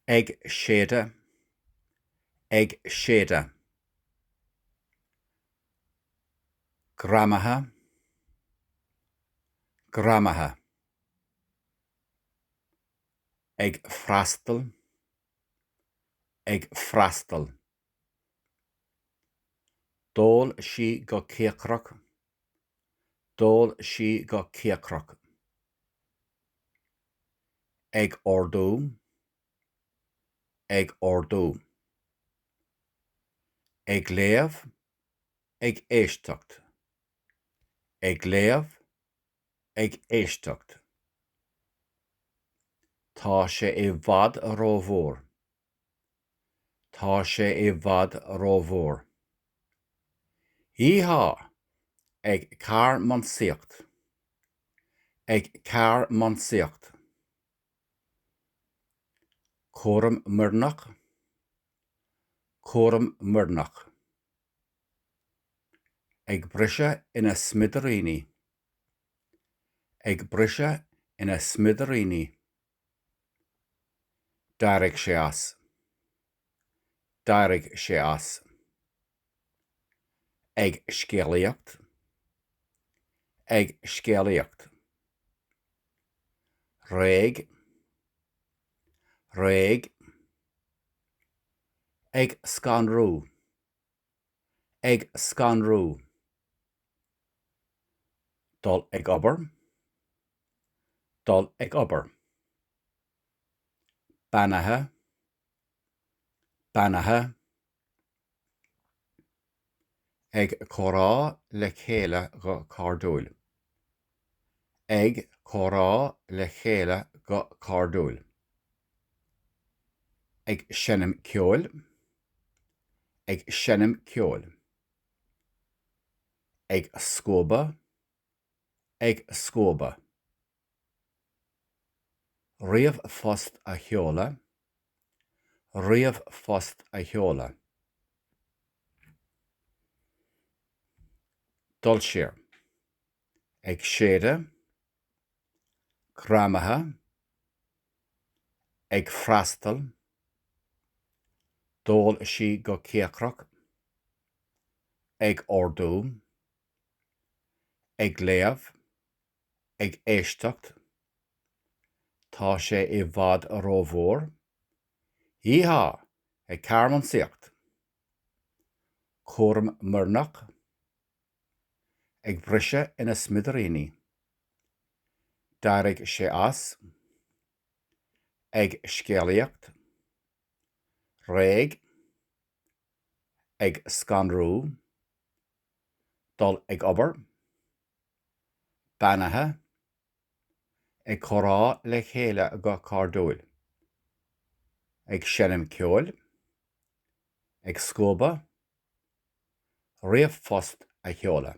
ag séide, ag séide. Gramatha, gramatha. Ag freastal, ag freastal. Dól sí go céacrach, dól sí go céacrach. Ag ordú, ag ordú. Ag léamh, ag éisteacht. Ag léamh, ag éisteacht. Tá sé i bhfad rómhór. Tá sé i bhfad rómhór. Íthá ag carr monsiocht. Ag carr monsiocht. Córam myrnach, córam myrnach. Ag brise ina smidaríní. Ag brise ina smidaríní. Dairg sé as. Dairg sé as. Ag scéalaíocht. Ag scéalaíocht. Réig. Réig. Ag scanrú. Ag scanrú. Dul ag obair. Dul ag obair. Banatha. Banatha. Ag chorá le chéile go cardúil. Ag chorá le chéile go cardúil. Ag sinnam ceol. Ag sinnam ceol. Ag scóba. Ag scóba. Riamh fost a sheola. Riamh fost a sheola. Dul sér. Ag séide. Gramatha. Ag freastal. Dól sí go céacrach. Ag ordú. Ag léamh. Ag éisteacht. Tá sé i bhfad rómhór. Íthá ag carr monsiocht. Córam myrnach. Ag brise ina smidaríní. Dairg sé as. Ag scéalaíocht. Réig. Ag scanrú. Dul ag obair. Banatha. Ag chorá le chéile go cardúil. Ag sinnam ceol. Ag scóba. Riamh fost a sheola.